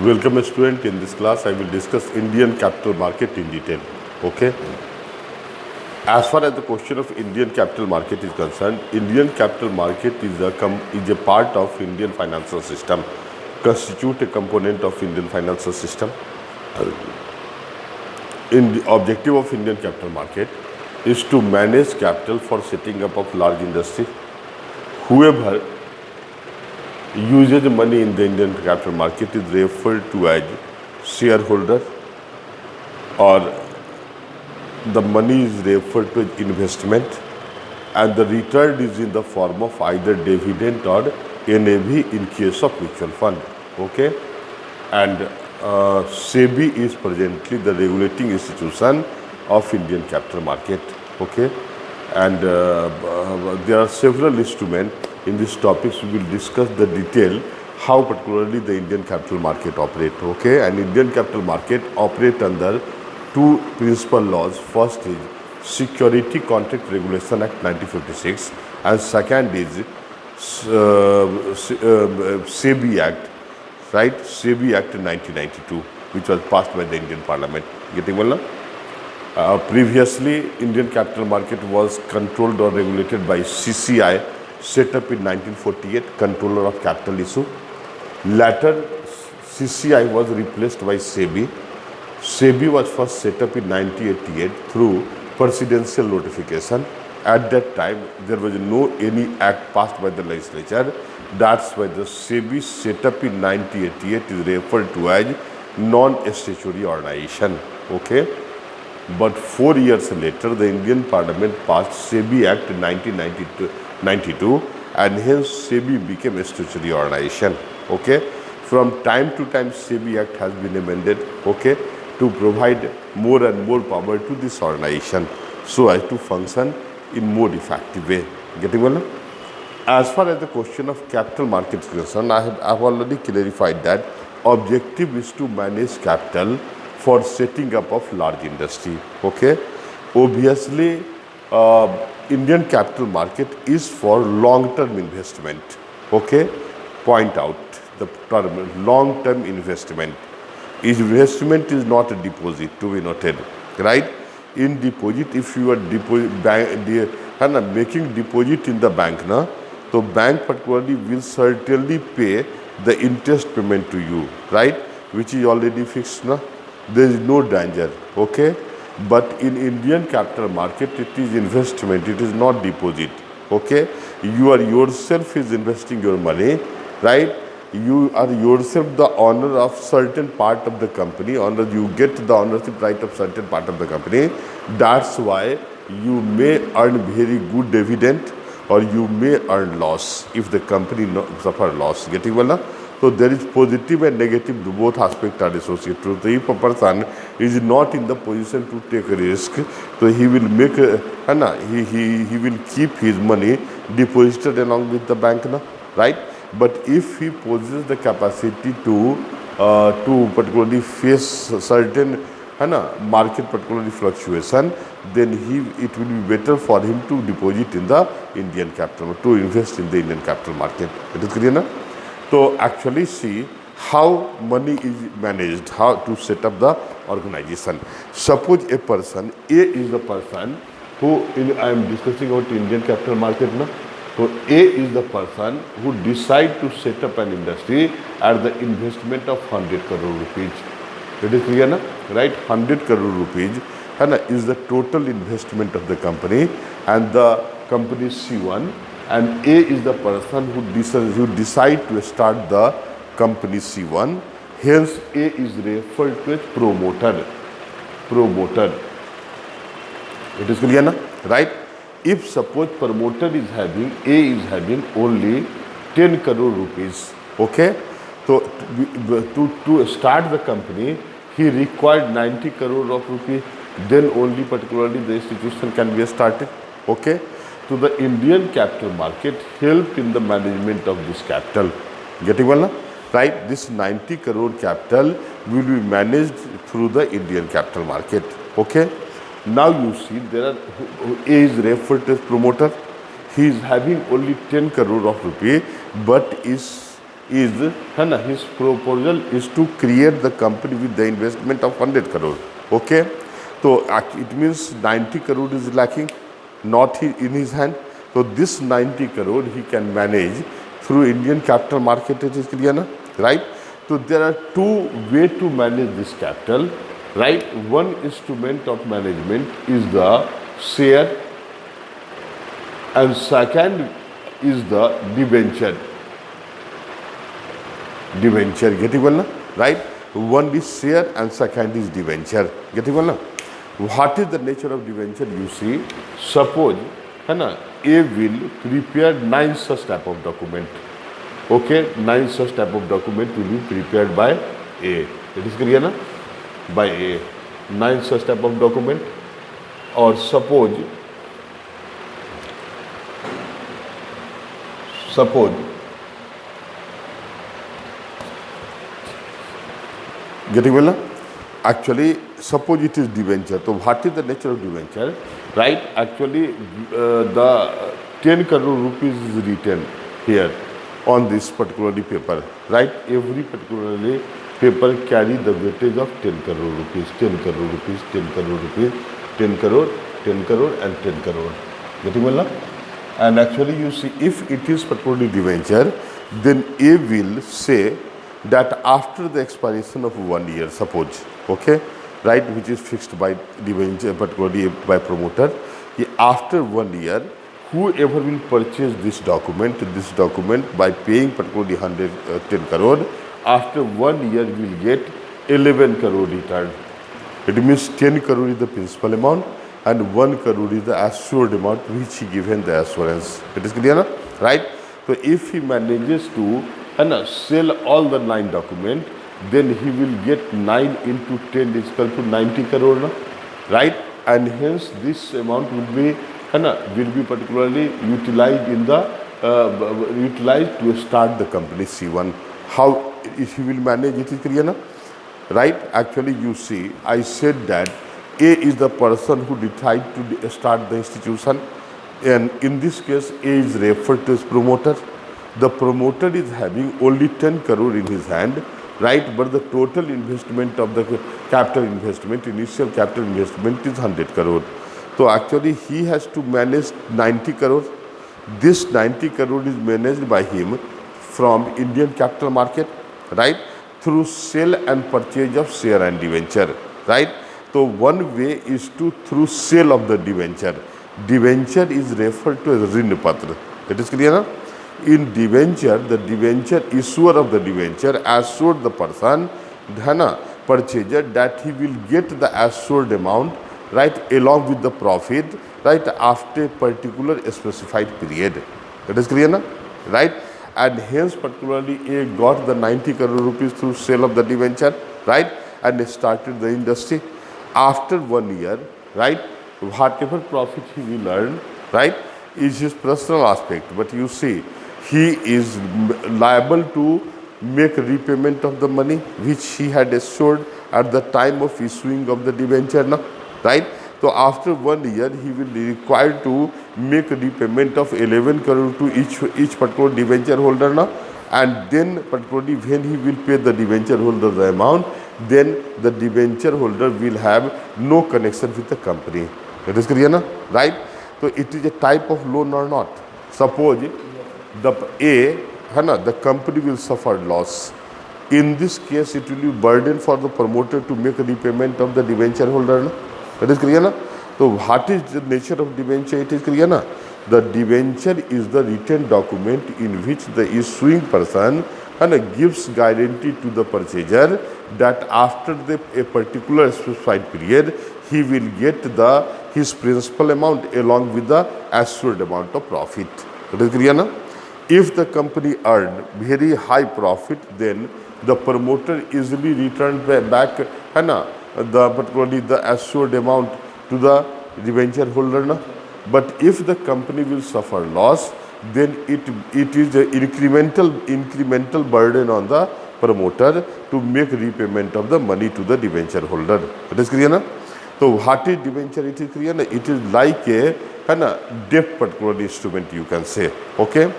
Welcome student. In this class I will discuss Indian capital market in detail. Okay. As far as the question of Indian capital market is concerned, Indian capital market is a part of Indian financial system, constitute a component of Indian financial system. In the objective of Indian capital market is to manage capital for setting up of large industry. Whoever uses money in the Indian capital market is referred to as shareholder, or the money is referred to as investment, and the return is in the form of either dividend or NAV in case of mutual fund. Okay, and SEBI is presently the regulating institution of Indian capital market. Okay, and there are several instruments. In these topics we will discuss the detail how particularly the Indian capital market operate. Okay, and Indian capital market operate under two principal laws. First is Security Contract Regulation Act 1956, and second is SEBI Act, right? SEBI Act 1992, which was passed by the Indian Parliament. Getting well now? Previously, Indian capital market was controlled or regulated by CCI, set up in 1948, Controller of Capital Issue. Later, CCI was replaced by SEBI. SEBI was first set up in 1988 through presidential notification. At that time, there was no any act passed by the legislature. That's why the SEBI set up in 1988 is referred to as non-statutory organization. Okay. But 4 years later, the Indian Parliament passed SEBI Act 1992, and hence SEBI became a statutory organization. Okay. From time to time, SEBI Act has been amended. Okay, to provide more and more power to this organization so as to function in more effective way. Getting well now? As far as the question of capital market is concerned, I have already clarified that objective is to manage capital for setting up of large industry. Okay, obviously Indian capital market is for long-term investment. Okay, point out the term long-term investment. Investment is not a deposit, to be noted, right? In deposit, if you are making deposit in the bank, na, so bank particularly will certainly pay the interest payment to you, right? Which is already fixed, na? There is no danger. Okay, but in Indian capital market, it is investment. It is not deposit. Okay, you are yourself is investing your money, right? You are yourself the owner of certain part of the company, you get the ownership right of certain part of the company. That's why you may earn very good dividend, or you may earn loss if the company suffer loss. Getting well now? So there is positive and negative, both aspects are associated. So if a person is not in the position to take a risk, so he will make he will keep his money deposited along with the bank, right? But if he possesses the capacity to particularly face certain market particularly fluctuation, then it will be better for him to deposit in the Indian capital, to invest in the Indian capital market. It is clear now? So actually see how money is managed, how to set up the organization. Suppose a person, A is the person who, I am discussing about Indian capital market now. So A is the person who decide to set up an industry at the investment of 100 crore rupees. It is clear now? Right? 100 crore rupees is the total investment of the company, and the company C1, and A is the person who decide to start the company C1. Hence A is referred to as promoter. It is clear now? Right? If suppose promoter is having, A is having only 10 crore rupees, okay, so to start the company, he required 90 crore of rupees, then only particularly the institution can be started. Okay, so the Indian capital market help in the management of this capital. Getting well now? Right? This 90 crore capital will be managed through the Indian capital market. Okay. Now you see there are, A is referred to as promoter. He is having only 10 crore of rupee, but is is है ना, his proposal is to create the company with the investment of 100 crore. Okay, so it means 90 crore is lacking, not in his hand. So this 90 crore he can manage through Indian capital market. It is clear, na? Right? So there are two ways to manage this capital, right? One instrument of management is the share, and second is the debenture. Debenture, getting well, na? Right? One is share and second is debenture. Getting well, na? What is the nature of debenture? You see, suppose, है ना, A will prepare 9 such type of document. Okay, 9 such type of document will be prepared by A. It is clear, na? By A. 9 such type of document. Or suppose getting well, na? Actually, suppose it is debenture. So what is the nature of debenture? Right? Actually, the 10 crore rupees is written here on this particularly paper. Right? Every particularly paper carry the weightage of 10 crore rupees, 10 crore rupees, 10 crore rupees, 10 crore, 10 crore and 10 crore. Getting well, na? And actually, you see, if it is particularly debenture, then A will say that after the expiration of 1 year, suppose, okay, right, which is fixed by debenture, particularly by promoter, after 1 year, whoever will purchase this document by paying particularly 110 crore, after 1 year will get 11 crore return. It means 10 crore is the principal amount and 1 crore is the assured amount which he given the assurance. It is clear, na? Right? So if he manages to sell all the 9 documents, then he will get 9 into 10 is equal to 90 crore, na? Right? And hence this amount will be particularly utilized in the utilized to start the company C1. How he will manage it is clear, na? Right? Actually, you see, I said that A is the person who decides to start the institution, and in this case, A is referred to as promoter. The promoter is having only 10 crore in his hand, right? But the total investment of the capital investment, initial capital investment is 100 crore. So actually, he has to manage 90 crore. This 90 crore is managed by him from Indian capital market, right? Through sale and purchase of share and debenture, right? So one way is to through sale of the debenture. Debenture is referred to as ऋण पत्र. It is clear, na? In debenture, the debenture issuer of the debenture assured the person, purchaser, that he will get the assured amount, right, along with the profit, right, after a particular specified period. That is clear, na? Right? And hence particularly A got the 90 crore rupees through sale of the debenture, right, and started the industry. After 1 year, right, whatever profit he will earn, right, is his personal aspect. But you see, he is liable to make repayment of the money which he had assured at the time of issuing of the debenture, na? Right? So after 1 year, he will be required to make a repayment of 11 crore to each particular debenture holder, na? And then particularly when he will pay the debenture holder the amount, then the debenture holder will have no connection with the company. That is clear, na? Right? So it is a type of loan or not. Suppose the company will suffer loss. In this case, it will be burden for the promoter to make a repayment of the debenture holder, na? That is clear, na? So what is the nature of debenture? It is clear, na? The debenture is the written document in which the issuing person gives guarantee to the purchaser that after a particular specified period, he will get his principal amount along with the assured amount of profit. That is clear, na? If the company earned very high profit, then the promoter easily returned back particularly the assured amount to the debenture holder, na? But if the company will suffer loss, then it is an incremental burden on the promoter to make repayment of the money to the debenture holder. That is clear, na? So what is debenture? It is clear, na? It is like a debt particular instrument, you can say. Okay.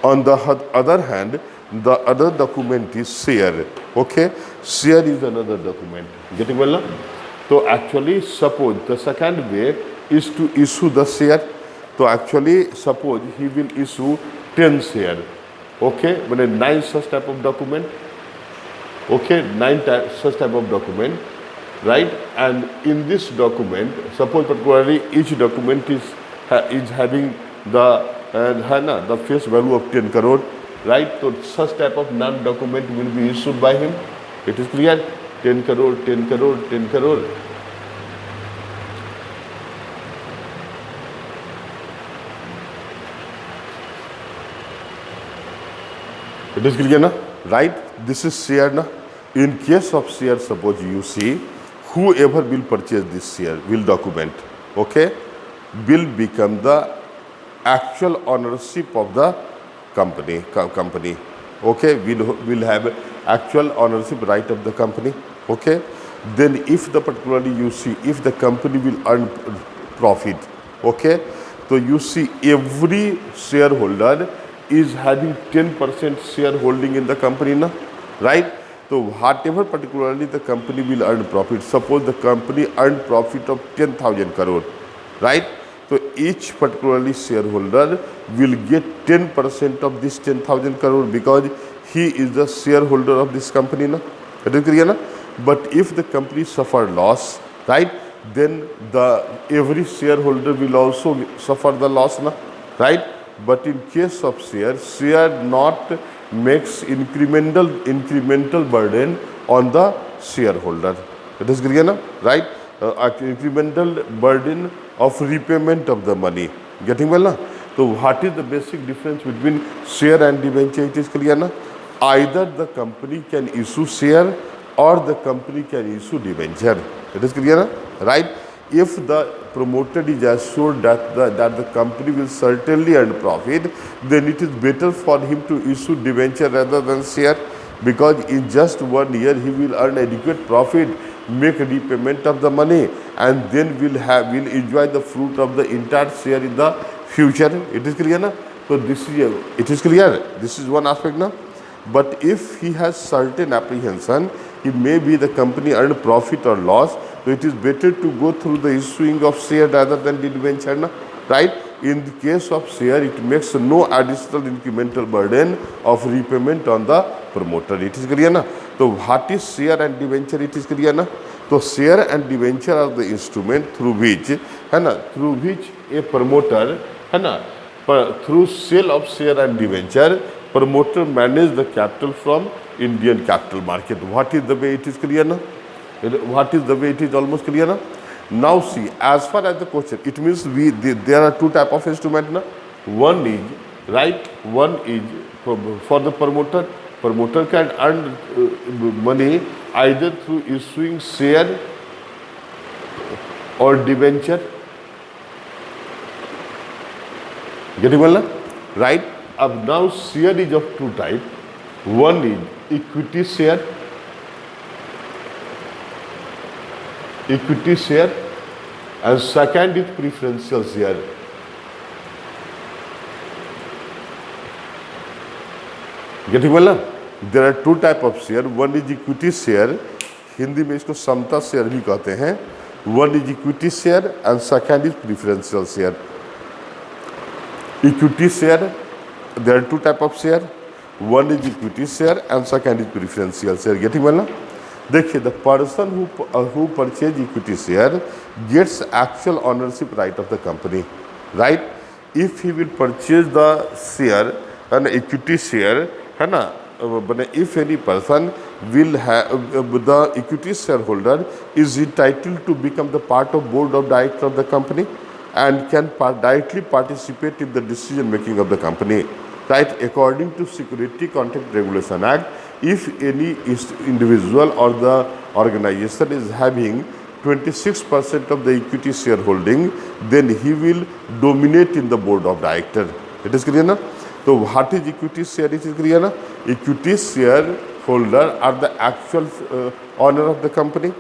On the other hand, The other document is share. Okay, share is another document. Getting well now? So actually, suppose the second way is to issue the share. So actually, suppose he will issue 10 share. Okay, but a 9 such type of document. Okay, such type of document, right? And in this document, suppose particularly each document is having the face value of 10 crore, right? So such type of non-document will be issued by him. It is clear? 10 crore, 10 crore, 10 crore. It is clear, na? Right? This is share, na? In case of share, suppose you see, whoever will purchase this share will document, okay, will become the actual ownership of the company, okay, will have actual ownership right of the company, okay. Then if the particularly you see, if the company will earn profit, okay, so you see every shareholder is having 10% shareholding in the company, na? Right? So whatever particularly the company will earn profit, suppose the company earned profit of 10,000 crore, right? So each particularly shareholder will get 10% of this 10,000 crore because he is the shareholder of this company, na? That is clear, na? But if the company suffer loss, right, then every shareholder will also suffer the loss, na? Right? But in case of share not makes incremental burden on the shareholder. It is clear, na? Right? Incremental burden of repayment of the money. Getting well, na? So what is the basic difference between share and debenture? It is clear, na? Either the company can issue share or the company can issue debenture. It is clear, na? Right? If the promoter is assured that the company will certainly earn profit, then it is better for him to issue debenture rather than share, because in just 1 year he will earn adequate profit, make repayment of the money, and then will enjoy the fruit of the entire share in the future. It is clear, na? So it is clear. This is one aspect, na? But if he has certain apprehension, he may be the company earn profit or loss, so it is better to go through the issuing of share rather than debenture, na? Right? In the case of share, it makes no additional incremental burden of repayment on the promoter. It is clear, na? So what is share and debenture? It is clear, na? So share and debenture are the instrument through which a promoter, through sale of share and debenture, promoter manage the capital from Indian capital market. What is the way? It is clear, na? What is the way? It is almost clear, na? Now see, as far as the question, it means there are two type of instrument, na? One is, right, one is for the promoter. Promoter can earn money either through issuing share or debenture. Getting well, na? Right? Now share is of two types. One is equity share, and second is preferential share. Getting well, na? There are two type of share. One is equity share, Hindi में इसको समता share भी कहते हैं. One is equity share and second is preferential share. Equity share, there are two type of share. One is equity share and second is preferential share. Getting well, na? देखिए, the person who purchase equity share gets actual ownership right of the company, right? If he will purchase the share, an equity share, है ना, if any person will have the equity shareholder is entitled to become the part of board of directors of the company and can directly participate in the decision making of the company, right? According to Security Contract Regulation Act, if any individual or the organization is having 26% of the equity shareholding, then he will dominate in the board of directors. It is clear, na? So what is equity share? It is clear, na? Equity shareholder are the actual owner of the company,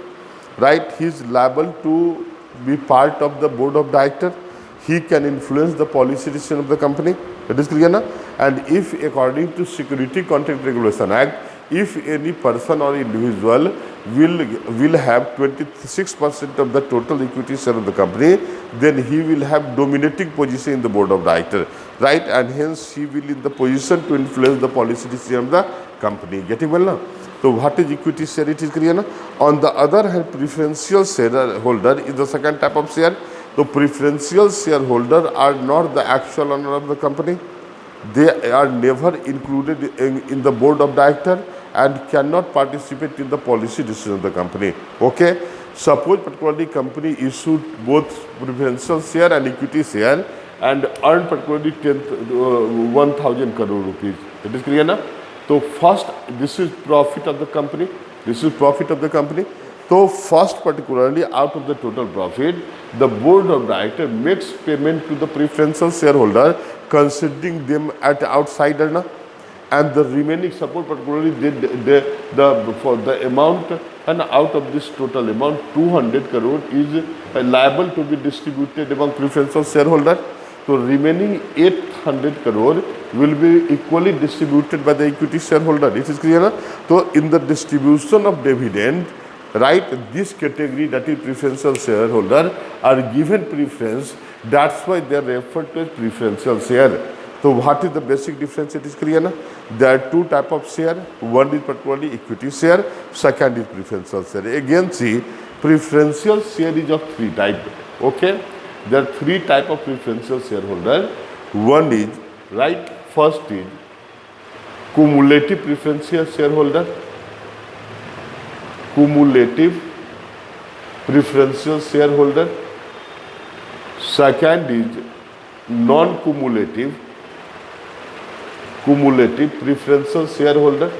right? He is liable to be part of the board of directors. he can influence the policy decision of the company. It is clear na? And if according to Security Contract Regulation Act, if any person or individual will have 26% of the total equity share of the company, then he will have dominating position in the board of director, right? And hence he will in the position to influence the policy decision of the company. Getting well now? So what is equity share? It is clear na? On the other hand, preferential shareholder is the second type of share. The preferential shareholder are not the actual owner of the company. They are never included in the board of director and cannot participate in the policy decision of the company. Okay. Suppose particularly company issued both preferential share and equity share and earned particularly 1,000 crore rupees. It is clear na? So first, this is profit of the company. This is profit of the company. So first, particularly out of the total profit, the board of director makes payment to the preferential shareholder, considering them at outsider na, and the remaining support, particularly for the amount, and out of this total amount, 200 crore is liable to be distributed among preferential shareholder. So remaining 800 crore will be equally distributed by the equity shareholder. It is clear na? So in the distribution of dividend, right, this category, that is preferential shareholder, are given preference. That's why they are referred to as preferential share. So what is the basic difference? It is clear na? There are two type of share. One is particularly equity share, second is preferential share. Again, see, preferential share is of three type. Okay, there are three type of preferential shareholder. One is, right, first is cumulative preferential shareholder. Cumulative preferential shareholder. Second is non-cumulative preferential shareholder.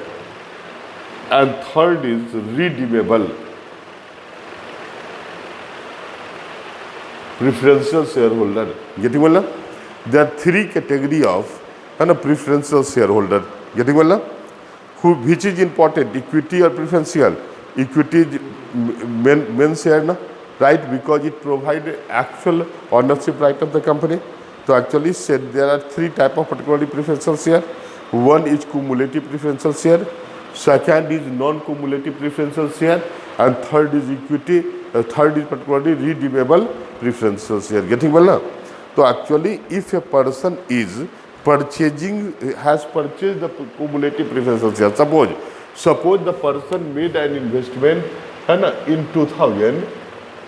And third is redeemable preferential shareholder. Getting well na? There are three category of preferential shareholder. Getting well na? Which is important, equity or preferential? Equity is main share na, right? Because it provides actual ownership right of the company. So actually said there are three type of particularly preferential share. One is cumulative preferential share, second is non-cumulative preferential share, and third is equity. Third is particularly redeemable preferential share. Getting well now? So actually, if a person is has purchased the cumulative preferential share, suppose the person made an investment in 2000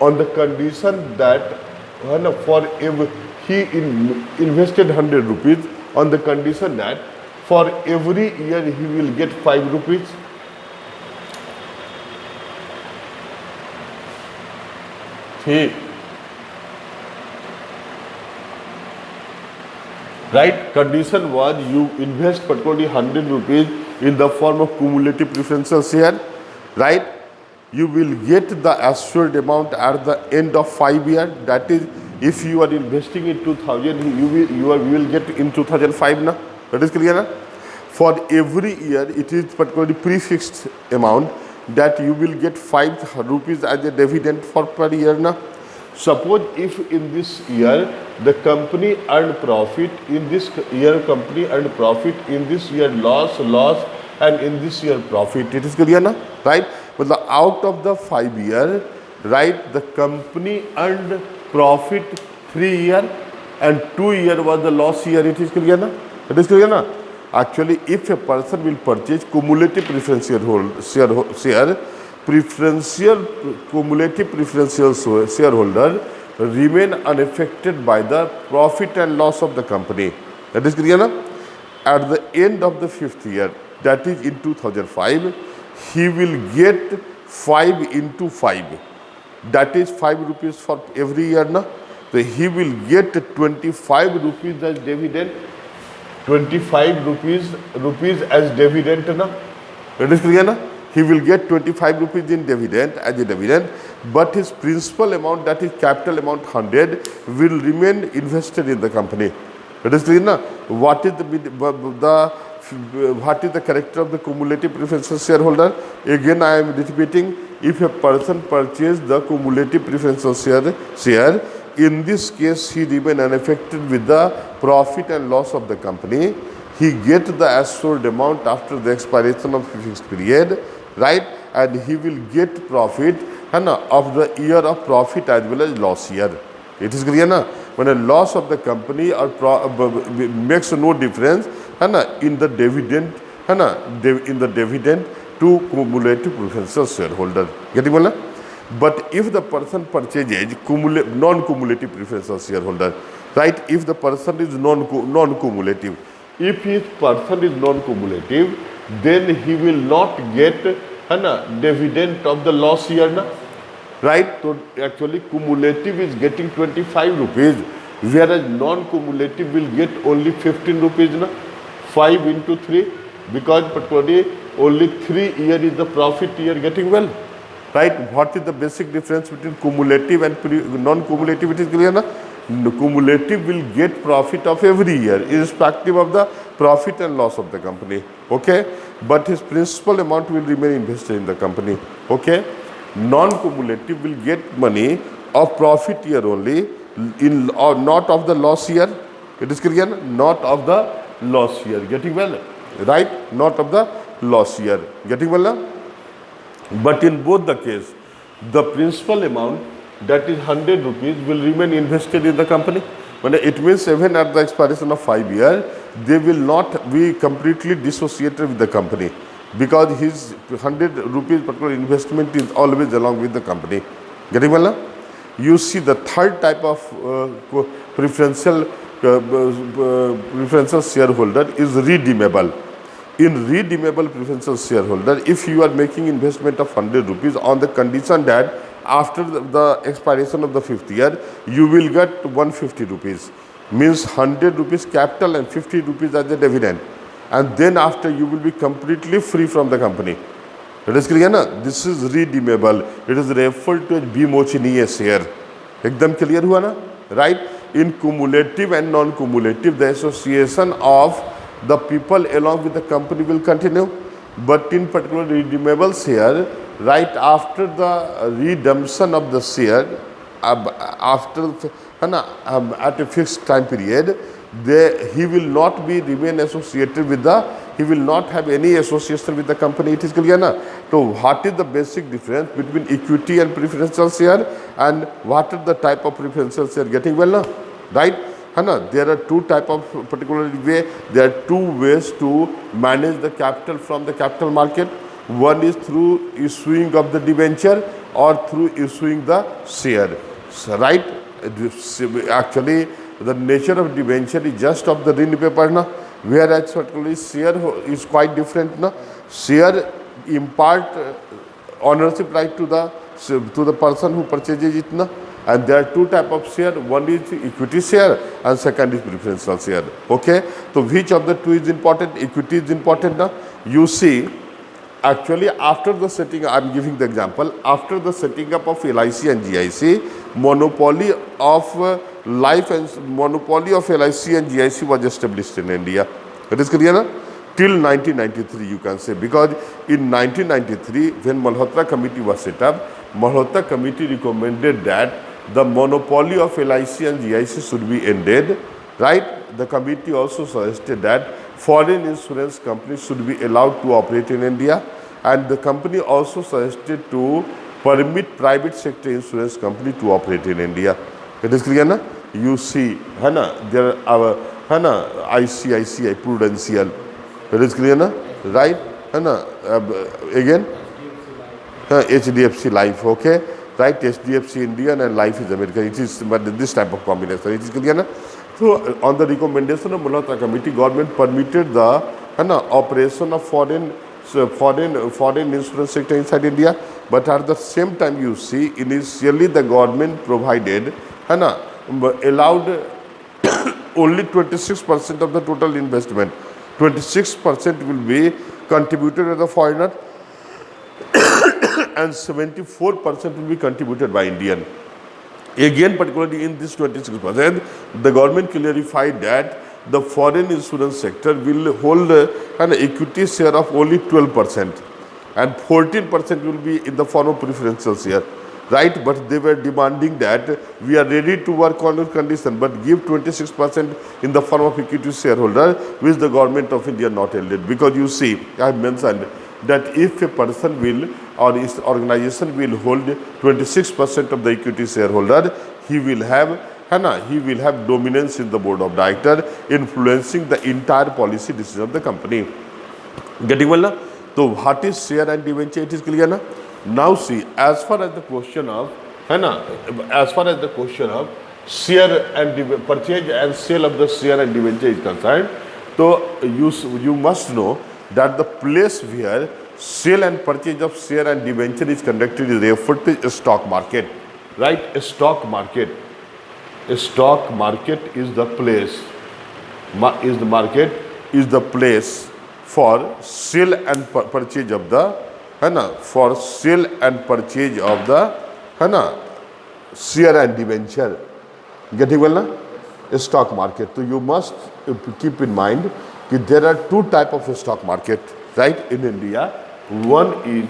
on the condition that he invested 100 rupees on the condition that for every year he will get 5 rupees. Right? Condition was you invest particularly 100 rupees in the form of cumulative preferential share, right? You will get the assured amount at the end of 5 years. That is, if you are investing in 2000, you will get in 2005 na. That is clear na? For every year, it is particularly prefixed amount that you will get 5 rupees as a dividend for per year na. Suppose if in this year the company earned profit, in this year company earned profit, in this year loss, and in this year profit. It is clear na? Right? But out of the 5 year, right, the company earned profit 3 year and 2 year was the loss year. It is clear na? It is clear na? Actually, if a person will purchase cumulative preferential share, cumulative preferential shareholder remain unaffected by the profit and loss of the company. That is clear na? At the end of the 5th year, that is in 2005, he will get 5 into 5. That is 5 rupees for every year na. So he will get 25 rupees as dividend. 25 rupees as dividend na. That is clear na? He will get 25 rupees in dividend as a dividend, but his principal amount, that is capital amount 100, will remain invested in the company. That is clear na? What is the character of the cumulative preferential shareholder? Again, I am repeating. If a person purchases the cumulative preferential share, in this case he remain unaffected with the profit and loss of the company. He get the assured amount after the expiration of fixed period, right? And he will get profit of the year of profit as well as loss year. It is clear na? When a loss of the company or makes no difference in the dividend to cumulative preferential shareholder. Getting well? But if the person purchases non-cumulative preferential shareholder, right? If the person is non-cumulative, if his person is non-cumulative, then he will not get dividend of the loss year, na? Right? So actually cumulative is getting 25 rupees, whereas non-cumulative will get only 15 rupees, na? 5 into 3, because particularly only 3 year is the profit year. Getting well? Right? What is the basic difference between cumulative and non-cumulative? It is clear, na? Cumulative will get profit of every year, irrespective of the profit and loss of the company. Okay? But his principal amount will remain invested in the company. Okay? Non-cumulative will get money of profit year only, or not of the loss year. It is clear? Not of the loss year. Getting well? Right? Not of the loss year. Getting well now? But in both the case, the principal amount, that is 100 rupees, will remain invested in the company. When it means even at the expiration of 5 years, they will not be completely dissociated with the company, because his 100 rupees particular investment is always along with the company. Getting well now? You see, the third type of preferential shareholder is redeemable. In redeemable preferential shareholder, if you are making investment of 100 rupees on the condition that after the expiration of the 5th year, you will get 150 rupees. Means 100 rupees capital and 50 rupees as a dividend. And then after you will be completely free from the company. It is clear na? This is redeemable. It is referred to as bimochiniyya share. Ekdam clear hua na? Right? In cumulative and non-cumulative, the association of the people along with the company will continue. But in particular redeemable share, right after the redemption of the share, after at a fixed time period, he will not be remain associated with he will not have any association with the company. It is clear na? So what is the basic difference between equity and preferential share, and what are the type of preferential share? Getting well now? Right? There are two type of particular way. There are two ways to manage the capital from the capital market. One is through issuing of the debenture or through issuing the share. So, right? Actually, the nature of debenture is just of the rin paper, na? Whereas particularly share is quite different. Na? Share impart ownership right to the person who purchases it. Na? And there are two type of share. One is equity share and second is preferential share. Okay? So which of the two is important? Equity is important. Na? You see, actually after the setting, I am giving the example, after the setting up of LIC and GIC, monopoly of life and monopoly of LIC and GIC was established in India. It is clear, na? Till 1993 you can say, because in 1993 when Malhotra committee was set up, Malhotra committee recommended that the monopoly of LIC and GIC should be ended, right? The committee also suggested that foreign insurance companies should be allowed to operate in India, and the company also suggested to permit private sector insurance company to operate in India. It is clear, na? You see, there are ICICI Prudential. It is clear, na? Right? Again, HDFC Life, okay? Right? HDFC Indian and Life is American. It is this type of combination. It is clear, na? So, on the recommendation of Malhotra committee, government permitted the operation of foreign insurance sector inside India. But at the same time, you see, initially the government provided, allowed only 26% of the total investment. 26% will be contributed by the foreigner and 74% will be contributed by Indian. Again, particularly in this 26%, the government clarified that the foreign insurance sector will hold an equity share of only 12%, and 14% will be in the form of preferential share. right? But they were demanding that we are ready to work on your condition, but give 26% in the form of equity shareholder, which the government of India not allowed. Because you see, I have mentioned that if a person will or his organization will hold 26% of the equity shareholder, he will have he will have dominance in the board of director, influencing the entire policy decision of the company. Getting well now? So what is share and debenture? It is clear now. Now see, as far as the question of as far as the question of share and purchase and sale of the share and debenture is concerned, so you must know that the place where sale and purchase of share and debenture is conducted is referred to a stock market, right? A stock market. A stock market is the place. Is the place for sale and purchase of the for sale and purchase of the share and debenture. Getting well now? A stock market. So you must keep in mind that there are two types of a stock market, right, in India. One is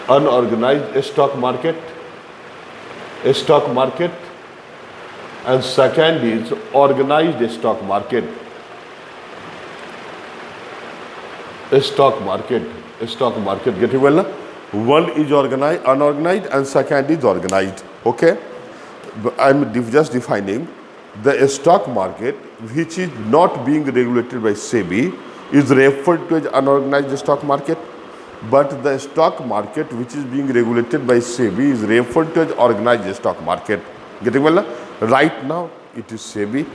unorganized stock market, and second is organized stock market. Getting well now? One is organized, unorganized, and second is organized. Okay, I'm just defining the stock market which is not being regulated by SEBI is referred to as unorganized stock market, but the stock market which is being regulated by SEBI is referred to as organized stock market. Getting well now? Right now it is SEBI.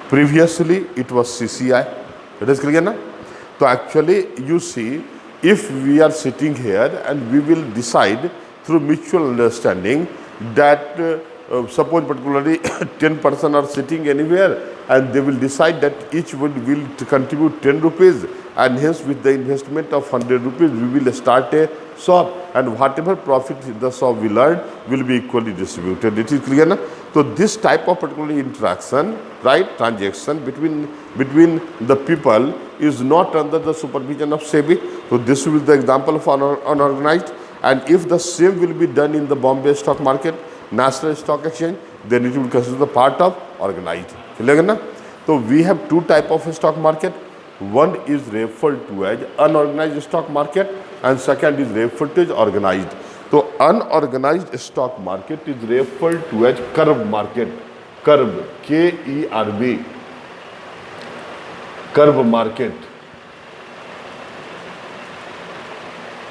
Previously it was CCI. It is clear now? So actually you see, if we are sitting here and we will decide through mutual understanding that suppose particularly 10 person are sitting anywhere and they will decide that each will contribute 10 rupees, and hence with the investment of 100 rupees we will start a shop, and whatever profit the shop will earn will be equally distributed. It is clear now? So this type of particular interaction, right, transaction between the people is not under the supervision of SEBI. So this will be the example of unorganized, and if the same will be done in the Bombay stock market, National Stock Exchange, then it will consider the part of organized. Clear na? So we have two type of stock market. One is referred to as unorganized stock market, and second is referred to as organized. So unorganized stock market is referred to as curb market. Curb, K-E-R-B. Curb market.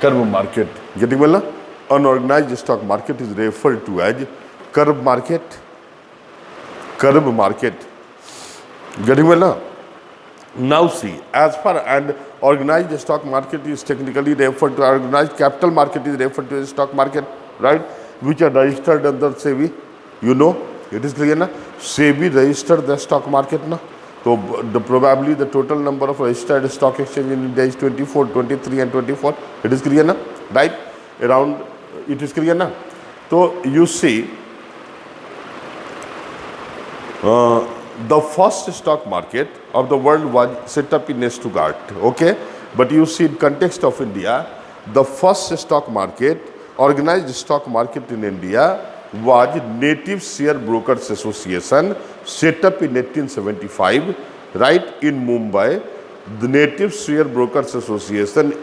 Curb market. Getting well now? Unorganized stock market is referred to as curb market. Curb market. Getting well now? Now see, as far and organized stock market is technically referred to, organized capital market is referred to as stock market, right, which are registered under SEBI. You know, it is clear na? SEBI registered the stock market na. So probably the total number of registered stock exchange in India is 24, 23 and 24. It is clear na? Right? Around, it is clear na? So you see, the first stock market of the world was set up in Stuttgart, okay? But you see, in context of India, the first stock market, organized stock market in India was Native Share Brokers Association, set up in 1875, right, in Mumbai. The Native Share Brokers Association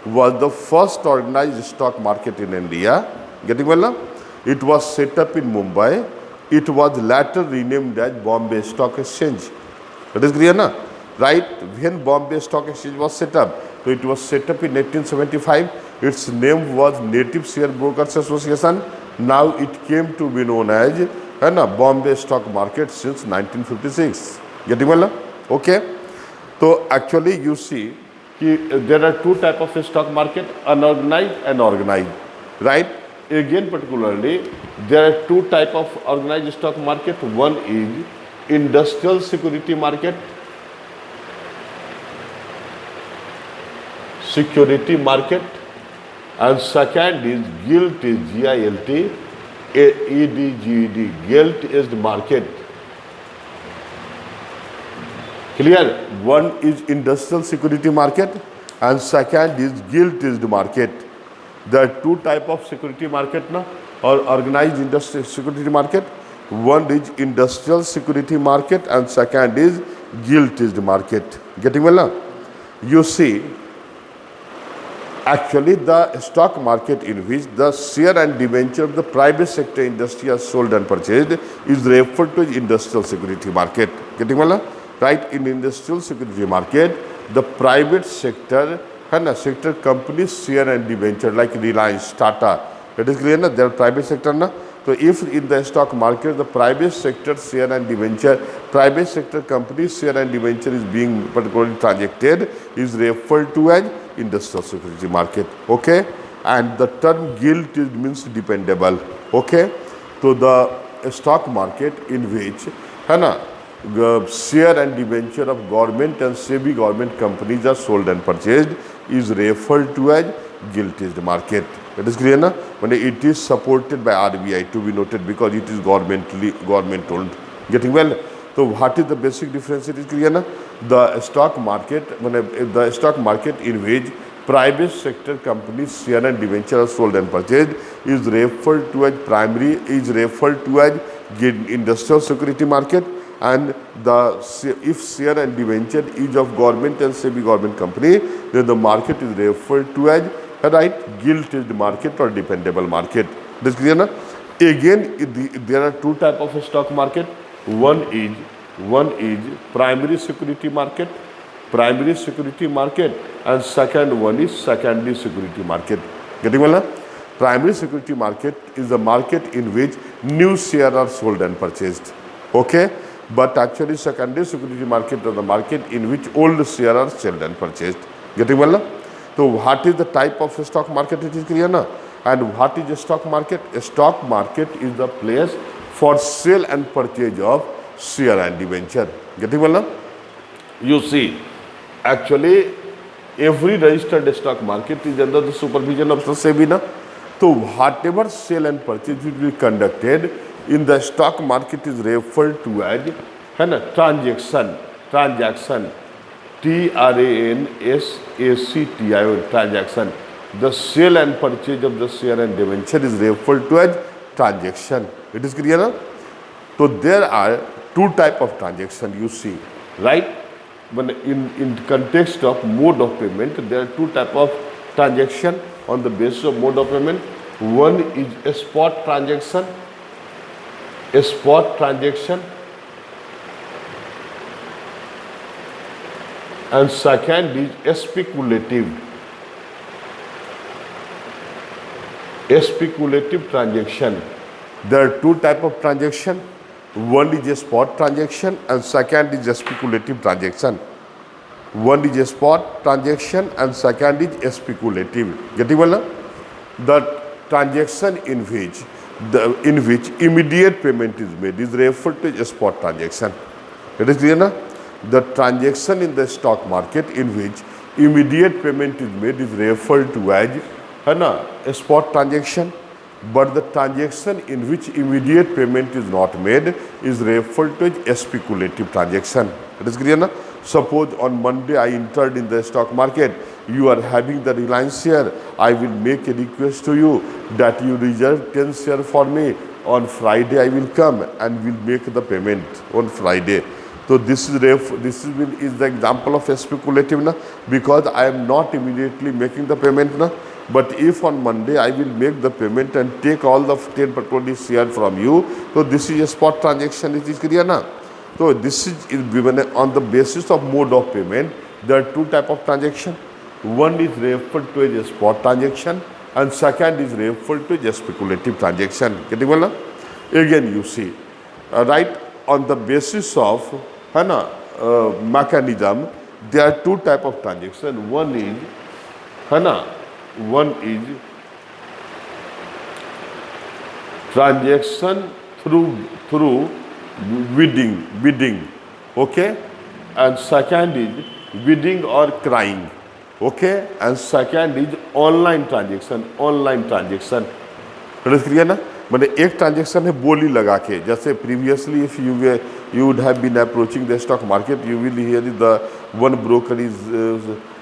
was the first organized stock market in India. Getting well now? It was set up in Mumbai. It was later renamed as Bombay Stock Exchange. That is clear na? Right? When Bombay Stock Exchange was set up, so it was set up in 1875. Its name was Native Share Brokers Association. Now it came to be known as Bombay Stock Market since 1956. Getting well now? Okay. So actually you see, there are two types of stock market, unorganized and organized, right? Again particularly, there are two types of organized stock market. One is industrial security market, and second is gilt, G-I-L-T, E-D-G-E-D, gilt-edged market. Clear? One is industrial security market and second is gilt-edged market. There are two type of security market now, or organized industrial security market. One is industrial security market and second is gilt-edged market. Getting well now? You see, actually the stock market in which the share and debenture of the private sector industry are sold and purchased is referred to as industrial security market. Getting well now? Right? In industrial security market, the private sector and sector companies share and debenture like Reliance, Tata. It is clear na? They are private sector na. So if in the stock market the private sector share and debenture, private sector companies share and debenture is being particularly transacted, is referred to as industrial security market. Okay, and the term gilt is means dependable. Okay, so the stock market in which है ना share and debenture of government and semi government companies are sold and purchased is referred to as gilt-edged market. It is clear na? When it is supported by RBI, to be noted, because it is government owned. Getting well? So what is the basic difference? It is clear na? The stock market, the stock market in which private sector companies share and debenture are sold and purchased is referred to as industrial security market, and if share and debenture is of government and semi-government company, then the market is referred to as gilt-edged market or dependable market. This is clear na? Again, there are two type of stock market. One is primary security market, and second one is secondary security market. Getting well na? Primary security market is the market in which new shares are sold and purchased. Okay, but actually secondary security market is the market in which old shares are sold and purchased. Getting well na? So what is the type of stock market? It is clear na? And what is a stock market? A stock market is the place for sale and purchase of share and debenture. Getting well na? You see, actually every registered stock market is under the supervision of the SEBI na? So whatever sale and purchase will be conducted in the stock market is referred to as transaction. Transaction. The sale and purchase of the share and debenture is referred to as transaction. It is clear na? So there are two type of transaction you see, right? When in context of mode of payment, there are two type of transaction on the basis of mode of payment. One is a spot transaction, and second is a speculative transaction. There are two type of transaction. One is a spot transaction and second is a speculative transaction. One is a spot transaction and second is a speculative. Getting well now? The transaction in which immediate payment is made is referred to as a spot transaction. It is clear na? The transaction in the stock market in which immediate payment is made is referred to as a spot transaction, but the transaction in which immediate payment is not made is referred to as a speculative transaction. It is clear na? Suppose on Monday I entered in the stock market, you are having the Reliance share, I will make a request to you that you reserve 10 share for me. On Friday I will come and will make the payment on Friday. So this is the example of a speculative na, because I am not immediately making the payment na. But if on Monday I will make the payment and take all the 10 particular share from you, so this is a spot transaction. It is clear na? So this is given on the basis of mode of payment. There are two type of transaction. One is referred to as a spot transaction and second is referred to as a speculative transaction. Getting well na? Again you see, right, on the basis of mechanism, there are two type of transaction. One is transaction through bidding, okay, and second is bidding or crying, okay, and second is online transaction. It is clear ना? मतलब एक transaction है बोली लगा के, जैसे previously if you would have been approaching the stock market, you will hear the one broker is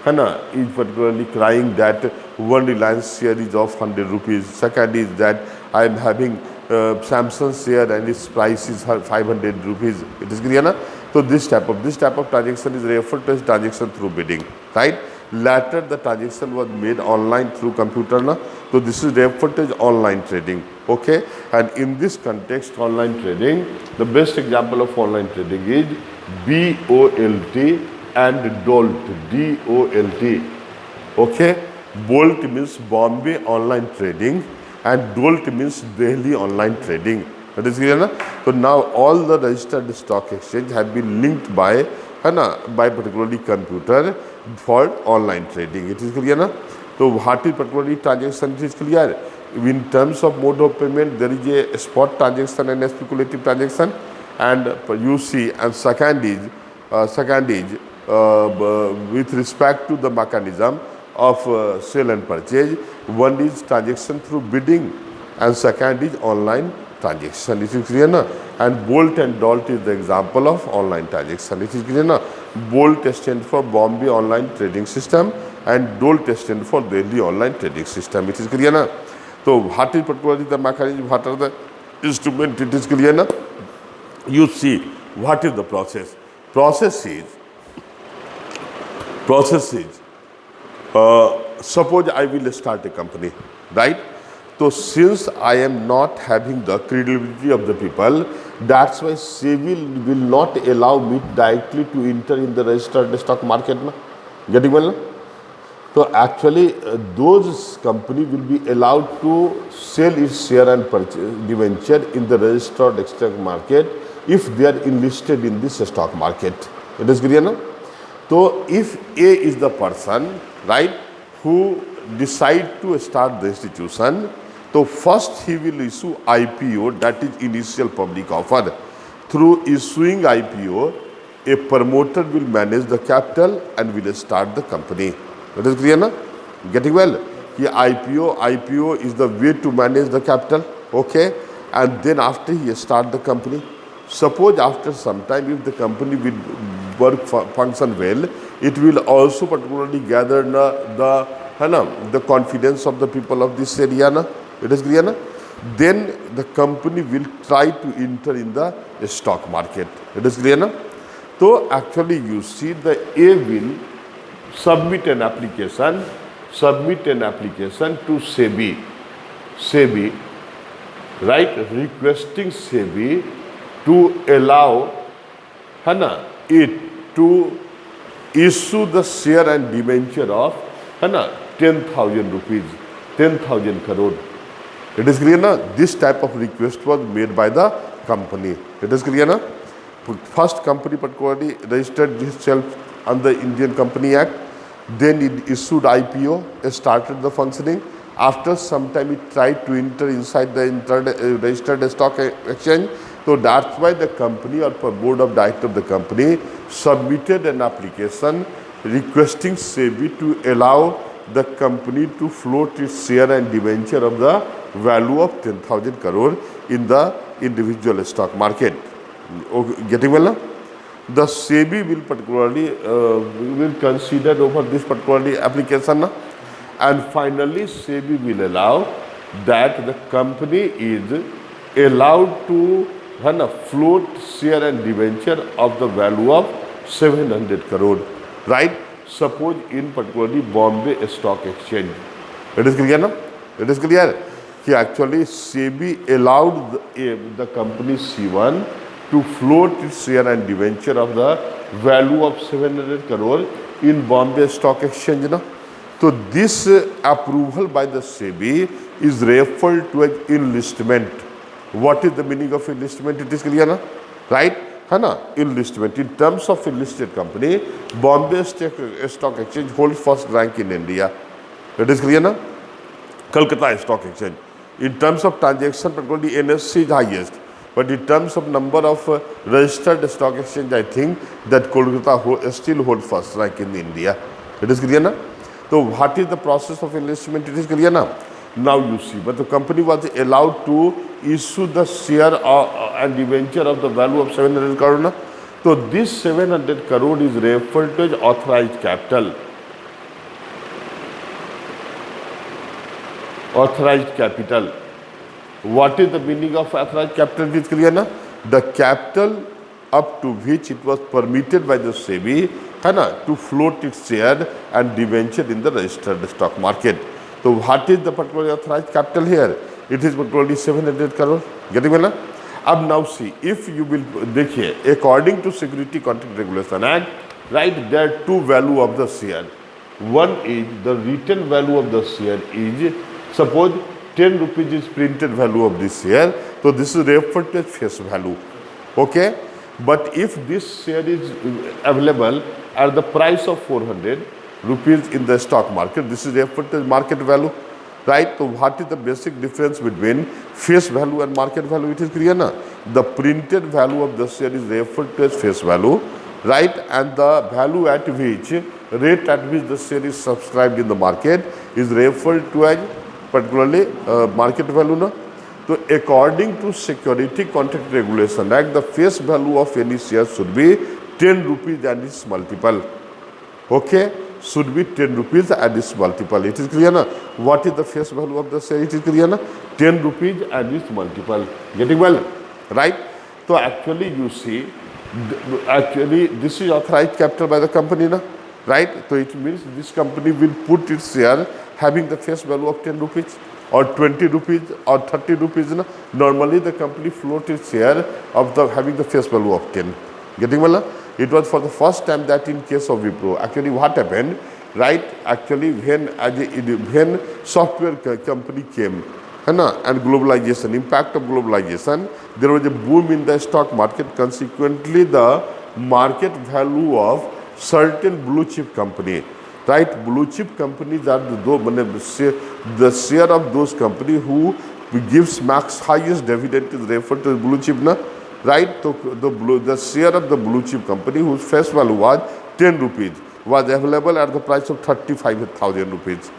है ना is particularly crying that one Reliance share is of 100 rupees. Second is that I am having Samsung share and its price is 500 rupees. It is clear na? So this type of transaction is referred to as transaction through bidding, right? Later the transaction was made online through computer na. So this is referred to as online trading. Okay, and in this context, online trading, the best example of online trading is BOLT and DOLT. DOLT. Okay, BOLT means Bombay Online Trading and DOLT means Delhi Online Trading. That is clear na? So now all the registered stock exchange have been linked by by particularly computer for online trading. It is clear na? So what is particularly transaction? It is clear. In terms of mode of payment, there is a spot transaction and a speculative transaction, and you see, and second is with respect to the mechanism of sale and purchase. One is transaction through bidding, and second is online transaction. It is clear na? And Bolt and Dolt is the example of online transaction. It is clear na? Bolt stands for Bombay Online Trading System, and Dolt stands for Delhi Online Trading System. It is clear na? So what is particularly the mechanism, what are the instruments, it is clear na? You see, what is the process? Process is, suppose I will start a company, right? So since I am not having the credibility of the people, that's why SEBI will not allow me directly to enter in the registered stock market. Na? Getting well? Na? So actually those company will be allowed to sell its share and purchase debenture in the registered stock market if they are enlisted in this stock market. It is clear now? So if A is the person, right, who decide to start the institution, so first he will issue IPO, that is initial public offer. Through issuing IPO, a promoter will manage the capital and will start the company. That is clear na? Getting well? Here IPO is the way to manage the capital, okay? And then after he start the company. Suppose after some time, if the company will function well, it will also particularly gather the confidence of the people of this area. Na? It is clear na? Then the company will try to enter in the stock market. It is clear na? So actually you see the A will submit an application to SEBI, right, requesting SEBI to allow it to issue the share and debenture of 10,000 rupees, 10,000 crore. It is clear na? This type of request was made by the company. It is clear na? First company particularly registered itself under Indian Company Act, then it issued IPO, started the functioning. After some time it tried to enter inside the registered stock exchange. So that's why the company or board of directors of the company submitted an application requesting SEBI to allow the company to float its share and debenture of the value of 10,000 crore in the individual stock market. Okay, getting well now? The SEBI will particularly will consider over this particularly application, na? And finally SEBI will allow that the company is allowed to float share and debenture of the value of 700 crore, right? Suppose in particularly Bombay Stock Exchange. It is clear now? It is clear. Actually SEBI allowed the company C1 to float its share and debenture of the value of 700 crore in Bombay Stock Exchange. Na? So this approval by the SEBI is referred to as enlistment. What is the meaning of enlistment? It is clear, na? Right? Enlistment. In terms of enlisted company, Bombay Stock Exchange holds first rank in India. It is clear, na? Kolkata Stock Exchange. In terms of transaction, particularly NSE is highest. But in terms of number of registered stock exchange, I think that Kolkata still holds first rank in India. It is clear now? So what is the process of enlistment? It is clear now. Now you see, but the company was allowed to issue the share and debenture of the value of 700 crore. So this 700 crore is referred to as authorized capital. Authorized capital. What is the meaning of authorized capital? It is clear na? The capital up to which it was permitted by the SEBI to float its share and debenture in the registered stock market. So what is the particular authorized capital here? It is particularly 700 crore. Getting well? Ab now see, if you will देखिए, according to Security Contract Regulation Act, right, there are two value of the share. One is the retail value of the share is, suppose 10 rupees is printed value of this share, so this is referred to as face value. Okay? But if this share is available at the price of 400 rupees in the stock market, this is referred to as market value. Right? So what is the basic difference between face value and market value? It is clear now. The printed value of the share is referred to as face value, right? And the value at which, rate at which the share is subscribed in the market is referred to as particularly market value. No? So according to Security Contract Regulation Act, the face value of any share should be 10 rupees and its multiple. Okay? Should be 10 rupees and its multiple. It is clear na? What is the face value of the share? It is clear na? 10 rupees and its multiple. Getting well? Right? So actually you see, actually this is authorized capital by the company na? Right? So it means this company will put its share having the face value of 10 rupees or 20 rupees or 30 rupees. Na? Normally the company float its share of the having the face value of 10. Getting well? Na? It was for the first time that in case of Wipro. Actually what happened, right, actually when software company came and globalization, impact of globalization, there was a boom in the stock market. Consequently, the market value of certain blue chip company, right, blue chip companies are the share of those companies who gives max highest dividend is referred to as blue chip na? Right, so the share of the blue chip company whose face value was 10 rupees was available at the price of 35,000 rupees.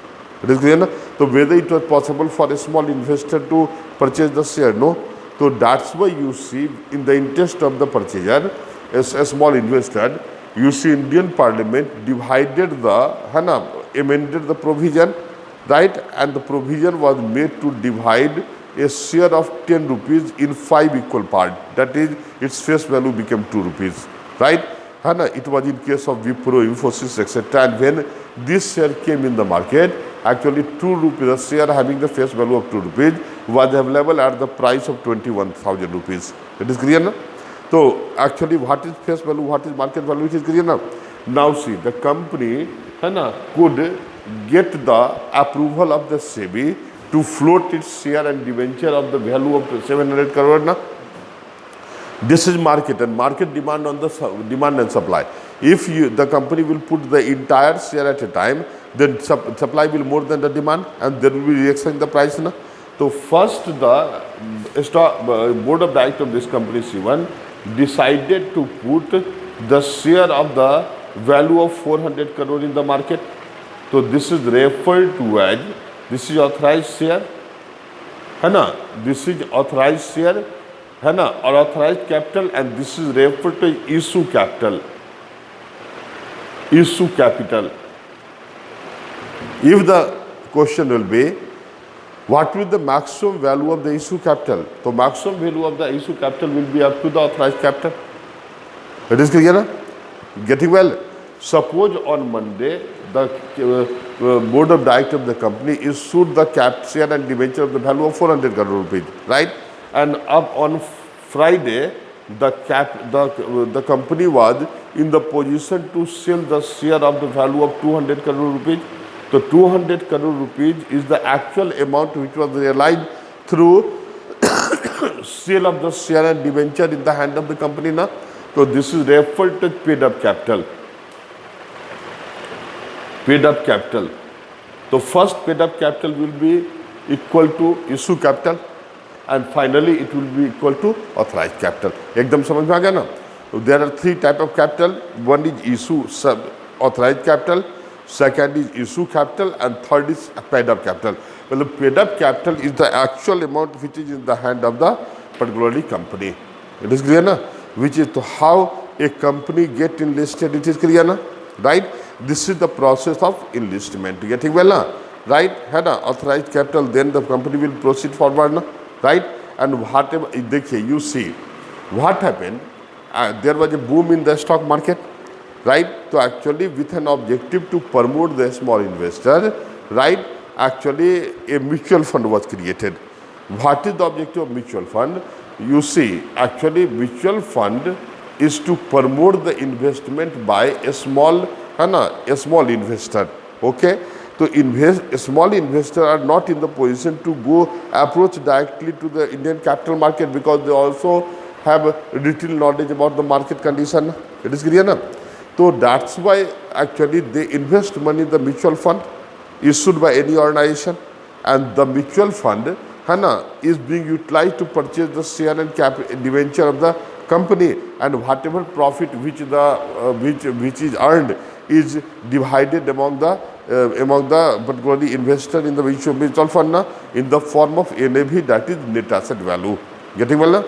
It is clear, na? So whether it was possible for a small investor to purchase the share, no? So that's why you see in the interest of the purchaser, as a small investor, you see Indian Parliament divided amended the provision, right? And the provision was made to divide a share of 10 rupees in 5 equal parts. That is, its face value became 2 rupees, right? It was in case of Wipro, Infosys, etc. And when this share came in the market, actually 2 rupees, a share having the face value of 2 rupees was available at the price of 21,000 rupees. It is clear now? So actually what is face value, what is market value, it is clear now. Now see, the company could get the approval of the SEBI to float its share and debenture of the value of 700 crore. Na? This is market, and market demand on the demand and supply. If the company will put the entire share at a time, then supply will more than the demand, and there will be reaction in the price. Na? So first the board of directors of this company C1 decided to put the share of the value of 400 crore in the market. So this is referred to as, this is authorized share, this is authorized share, or authorized capital, and this is referred to issue capital. Issue capital. If the question will be, what will the maximum value of the issue capital? So maximum value of the issue capital will be up to the authorized capital. It is clear, na? Getting well? Suppose on Monday, the board of directors of the company issued the cap share and debenture of the value of 400 crore rupees, right? And up on Friday, the company was in the position to sell the share of the value of 200 crore rupees. So 200 crore rupees is the actual amount which was realized through sale of the share and debenture in the hand of the company. Na? So this is referred to paid up capital. Paid up capital. So first paid up capital will be equal to issue capital, and finally it will be equal to authorized capital. Ekdam samajh mein aa gaya na? So there are 3 types of capital. One is issue authorized capital, second is issue capital, and third is paid up capital. Well, the paid up capital is the actual amount which is in the hand of the particularly company. It is clear na? Which is to how a company get enlisted, it is clear na, right? This is the process of enlistment, getting well na, right? है ना, authorized capital, then the company will proceed forward na, right? And whatever, देखिए, you see what happened, there was a boom in the stock market, right? So actually with an objective to promote the small investor, right, actually a mutual fund was created. What is the objective of mutual fund? You see, actually mutual fund is to promote the investment by a small, a small investor, okay? So small investors are not in the position to go approach directly to the Indian capital market because they also have little knowledge about the market condition. It is clear na? So that's why actually they invest money in the mutual fund issued by any organization, and the mutual fund is being utilized to purchase the share and debenture of the company, and whatever profit which is earned is divided among the particularly investor in the mutual fund in the form of NAV, that is net asset value. Getting well na?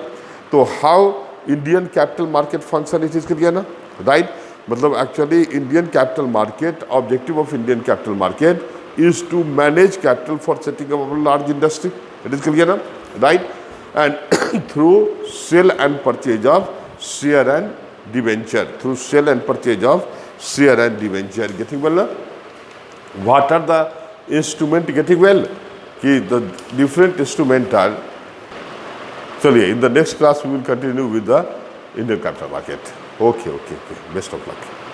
So how Indian capital market function, it is clear na, right? मतलब actually Indian capital market, objective of Indian capital market is to manage capital for setting up a large industry. It is clear na, right? And through sale and purchase of share and debenture, through sale and purchase of share and debenture. Getting well na? What are the instruments? Getting well? कि the different instruments are. चलिए, in the next class we will continue with the Indian capital market. Okay. Best of luck.